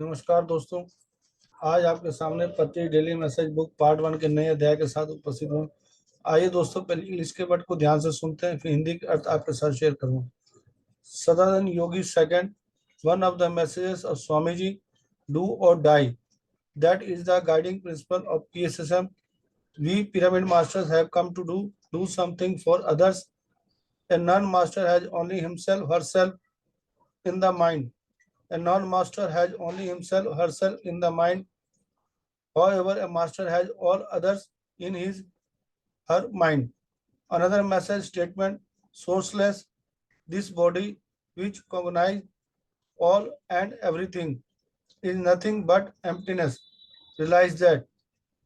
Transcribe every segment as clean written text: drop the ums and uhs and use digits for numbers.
नमस्कार दोस्तों। आज आपके सामने पत्री डेली मैसेज बुक पार्ट 1 के नए अध्याय के साथ उपस्थित हूँ। आइए दोस्तों, पहले इंग्लिश के वर्ड को ध्यान से सुनते हैं, फिर हिंदी के अर्थ आपके साथ शेयर करूँ। Sadanand Yogi second, one of the messages of Swami ji, do or die, that is the guiding principle of PSSM. We pyramid masters have come to do something for others. A non-master has only himself, herself in the mind. A non-master has only himself, herself in the mind. However, a master has all others in his her mind. Another message statement: sourceless, this body which cognizes all and everything is nothing but emptiness. Realize that.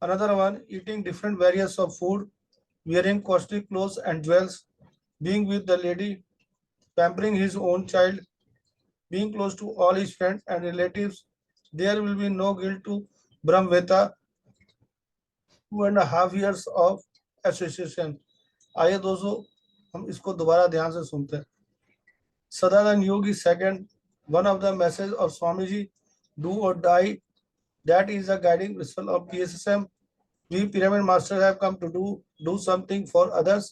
Another one: eating different various of food, wearing costly clothes and jewels, being with the lady, pampering his own child, being close to all his friends and relatives. There will be no guilt to Brahmveta. 2.5 years of association. आइए दोस्तों, हम इसको दोबारा ध्यान से सुनते हैं। Sadanand Yogi second, one of the message of Swami ji, do or die, that is the guiding principle of PSSM. We pyramid masters have come to do something for others.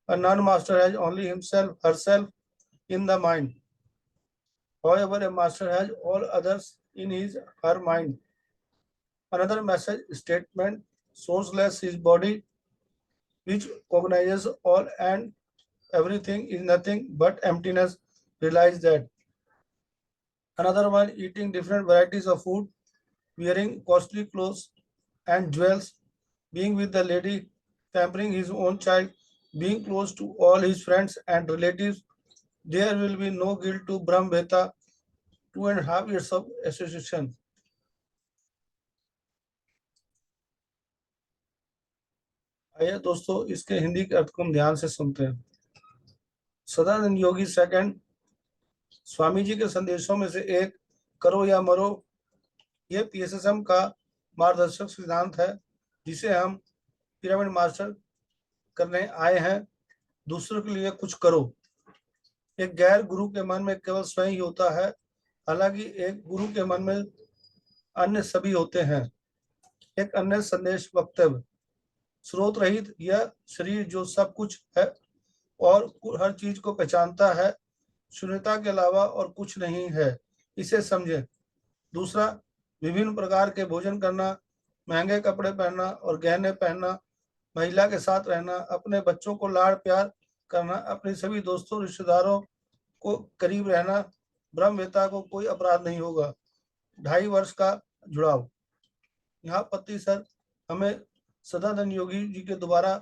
A non-master has only himself, herself in the mind. However, a master has all others in his, her mind. Another message statement: sourceless, his body which cognizes all and everything is nothing but emptiness. Realize that. Another one: eating different varieties of food, wearing costly clothes and jewels, being with the lady, pampering his own child, being close to all his friends and relatives. There will be no guilt to Brahmveta. 2.5 years of association. आइए दोस्तों, इसके हिंदी के अर्थ को हम ध्यान से सुनते हैं। सदानंद योगी सेकंड, स्वामी जी के संदेशों में से एक, करो या मरो, यह PSSM का मार्गदर्शक सिद्धांत है जिसे हम पिरामिड मास्टर करने आए हैं। दूसरों के लिए कुछ करो। एक गैर गुरु के मन में केवल स्वयं ही होता है, हालांकि एक गुरु के मन में अन्य सभी होते हैं। एक अन्य संदेश वक्तव्य: स्रोत रहित यह शरीर जो सब कुछ है और हर चीज को पहचानता है, शून्यता के अलावा और कुछ नहीं है, इसे समझें। दूसरा, विभिन्न प्रकार के भोजन करना, महंगे कपड़े पहनना और गहने पहनना, महिला के साथ रहना, अपने बच्चों को लाड़ प्यार करना, अपने सभी दोस्तों रिश्तेदारों को करीब रहना, ब्रह्मवेता को कोई अपराध नहीं होगा। 2.5 वर्ष का जुड़ाव। यहाँ पति सर हमें सदानंद योगी जी के दोबारा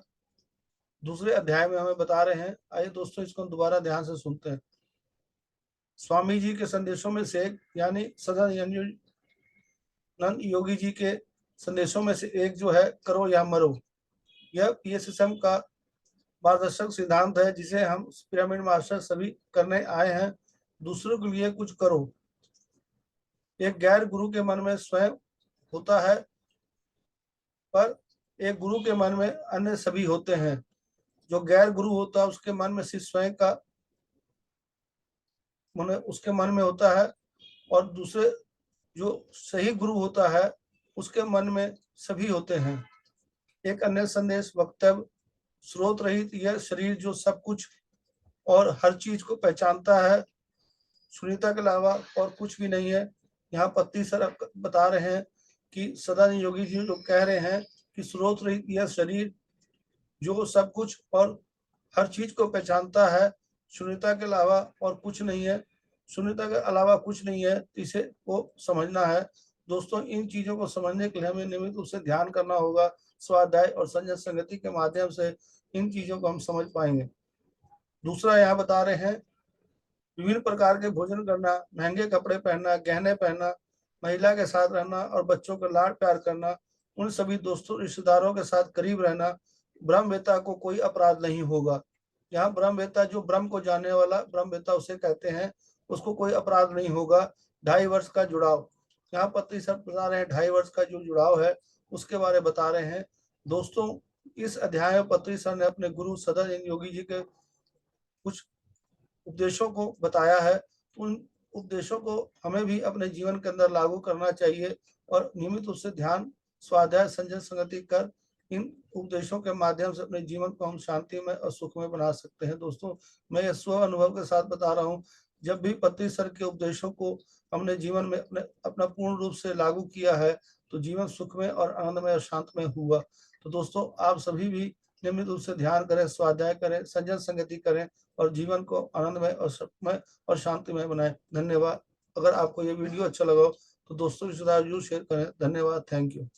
दूसरे अध्याय में हमें बता रहे हैं। आइए दोस्तों, इसको दोबारा ध्यान से सुनते हैं। स्वामी जी के संदेशों में से एक, यानी सदानंद योगी जी के संदेशों में से एक जो है, करो या मरो, यह PSSM का मार्गदर्शक सिद्धांत है जिसे हम पिरामिड मास्टर सभी करने आए हैं। दूसरों के लिए कुछ करो। एक गैर गुरु के मन में स्वयं होता है, पर एक गुरु के मन में अन्य सभी होते हैं। जो गैर गुरु होता है उसके मन में सिर्फ स्वयं का मन उसके मन में होता है, और दूसरे जो सही गुरु होता है उसके मन में सभी होते हैं। एक अन्य संदेश वक्तव्य: स्रोत रहित यह शरीर जो सब कुछ और हर चीज को पहचानता है, शून्यता के अलावा और कुछ भी नहीं है। यहाँ पत्ती सर बता रहे हैं कि सदानंद योगी जी लोग कह रहे हैं कि स्रोत रहित यह शरीर जो सब कुछ और हर चीज को पहचानता है, शून्यता के अलावा और कुछ नहीं है, शून्यता के अलावा कुछ नहीं है, इसे को समझना है। दोस्तों, इन चीजों को समझने के लिए हमें नियमित रूप से ध्यान करना होगा। स्वाध्याय और संजय संगति के माध्यम से इन चीजों को हम समझ पाएंगे। दूसरा यहाँ बता रहे हैं, विभिन्न प्रकार के भोजन करना, महंगे कपड़े पहनना, गहने पहनना, महिला के साथ रहना और बच्चों का लाड़ प्यार करना, उन सभी दोस्तों रिश्तेदारों के साथ करीब रहना, ब्रह्मवेता को कोई अपराध नहीं होगा। यहाँ ब्रह्मवेता, जो ब्रह्म को जानने वाला ब्रह्मवेता उसे कहते हैं, उसको कोई अपराध नहीं होगा। 2.5 वर्ष का जुड़ाव। यहाँ पत्री सर बता रहे हैं 2.5 वर्ष का जो जुड़ाव है उसके बारे में बता रहे हैं। दोस्तों, इस अध्याय में पत्री सर ने अपने गुरु सदानंद योगी जी के कुछ उपदेशों को बताया है। उन उपदेशों को हमें भी अपने जीवन के अंदर लागू करना चाहिए और नियमित रूप से ध्यान, स्वाध्याय, संजय संगति कर इन उपदेशों के माध्यम से अपने जीवन को हम शांति में और सुख में बना सकते हैं। दोस्तों, मैं यह स्व अनुभव के साथ बता रहा हूँ, जब भी पत्री सर के उपदेशों को हमने जीवन में अपना पूर्ण रूप से लागू किया है तो जीवन सुखमय और आनंदमय और शांतमय हुआ। तो दोस्तों, आप सभी भी नियमित रूप से ध्यान करें, स्वाध्याय करें, संजय संगति करें और जीवन को आनंदमय और सुखमय और शांतिमय बनाएं। धन्यवाद। अगर आपको ये वीडियो अच्छा लगा हो तो दोस्तों के साथ जरूर शेयर करें। धन्यवाद। Thank you.